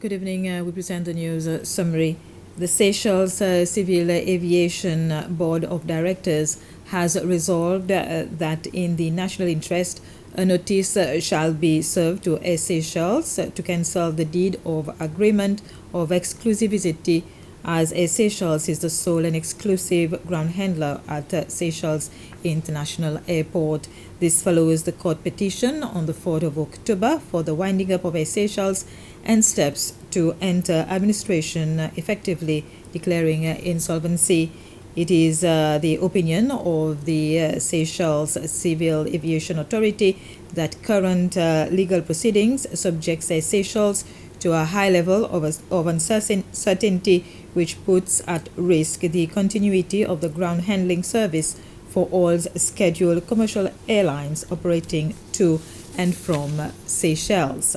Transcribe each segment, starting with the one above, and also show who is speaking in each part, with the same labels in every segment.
Speaker 1: Good evening. We present the news summary. The Seychelles Civil Aviation Board of Directors has resolved that in the national interest, a notice shall be served to Air Seychelles to cancel the deed of agreement of exclusivity, as Air Seychelles is the sole and exclusive ground handler at Seychelles International Airport. This follows the court petition on the 4th of October for the winding up of Air Seychelles and steps to enter administration effectively, declaring insolvency. It is the opinion of the Seychelles Civil Aviation Authority that current legal proceedings subjects Seychelles to a high level of uncertainty, which puts at risk the continuity of the ground handling service for all scheduled commercial airlines operating to and from Seychelles.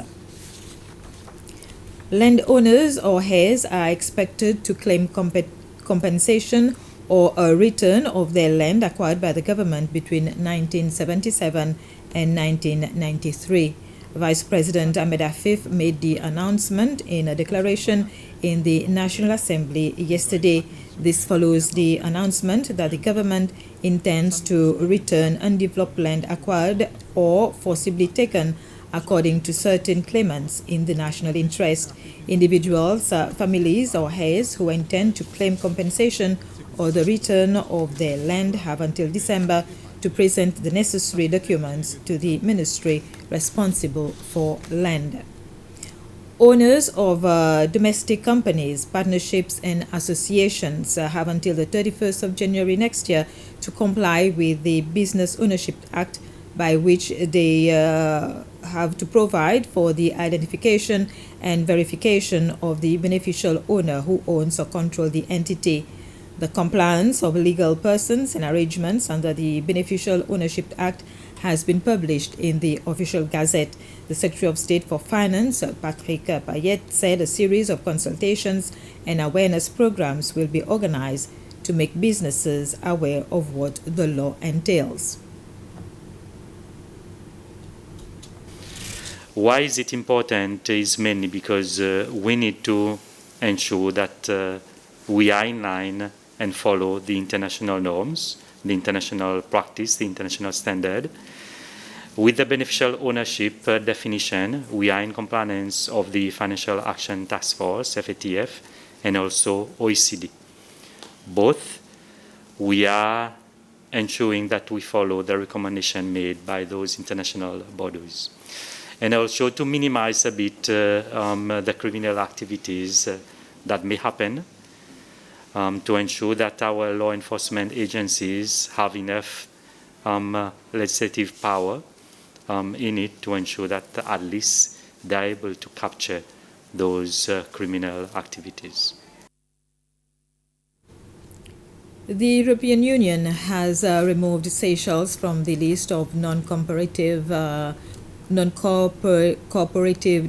Speaker 1: Landowners or heirs are expected to claim compensation or a return of their land acquired by the government between 1977 and 1993. Vice President Ahmed Afif made the announcement in a declaration in the National Assembly yesterday. This follows the announcement that the government intends to return undeveloped land acquired or forcibly taken according to certain claimants in the national interest. Individuals, families or heirs who intend to claim compensation or the return of their land have until December to present the necessary documents to the ministry responsible for land. Owners of domestic companies, partnerships and associations have until the 31st of January next year to comply with the Business Ownership Act, by which they have to provide for the identification and verification of the beneficial owner who owns or controls the entity. The compliance of legal persons and arrangements under the Beneficial Ownership Act has been published in the Official Gazette. The Secretary of State for Finance, Patrick Payet, said a series of consultations and awareness programs will be organized to make businesses aware of what the law entails.
Speaker 2: Why is it important is mainly because we need to ensure that we are in line and follow the international norms, the international practice, the international standard. With the beneficial ownership definition, we are in compliance of the Financial Action Task Force, FATF, and also OECD. Both, we are ensuring that we follow the recommendation made by those international bodies. And also to minimize a bit the criminal activities that may happen, to ensure that our law enforcement agencies have enough legislative power in it to ensure that at least they're able to capture those criminal activities.
Speaker 1: The European Union has removed Seychelles from the list of non-cooperative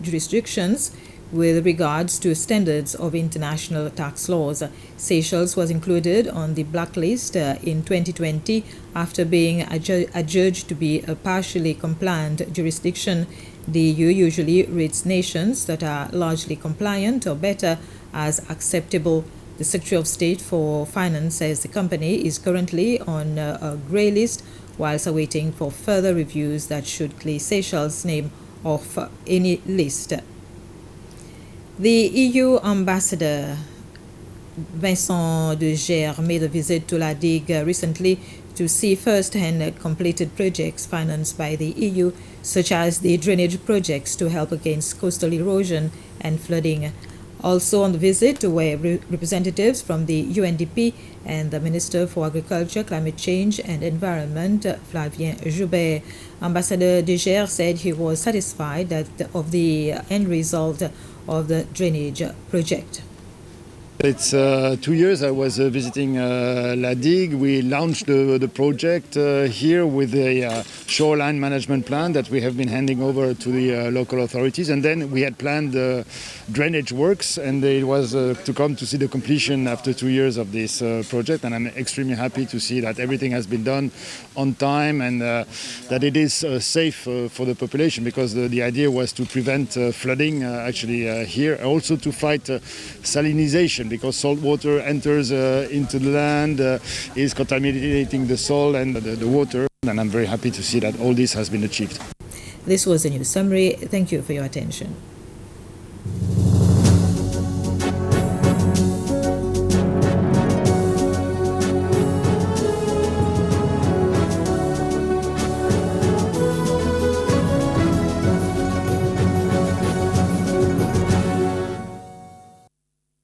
Speaker 1: jurisdictions with regards to standards of international tax laws. Seychelles was included on the blacklist in 2020 after being adjudged to be a partially compliant jurisdiction. The EU usually rates nations that are largely compliant or better as acceptable. The Secretary of State for Finance says the company is currently on a grey list whilst awaiting for further reviews that should clear Seychelles' name off any list. The EU ambassador Vincent de Geer made a visit to La Digue recently to see first-hand completed projects financed by the EU, such as the drainage projects to help against coastal erosion and flooding. Also on the visit were representatives from the UNDP and the Minister for Agriculture, Climate Change and Environment, Flavien Joubert. Ambassador de Geer said he was satisfied of the end result of the drainage project.
Speaker 3: It's 2 years I was visiting La Digue. We launched the project here with a shoreline management plan that we have been handing over to the local authorities. And then we had planned drainage works, and it was to come to see the completion after 2 years of this project. And I'm extremely happy to see that everything has been done on time and that it is safe for the population, because the idea was to prevent flooding here, also to fight salinization, because salt water enters into the land, is contaminating the soil and the water. And I'm very happy to see that all this has been achieved.
Speaker 1: This was a news summary. Thank you for your attention.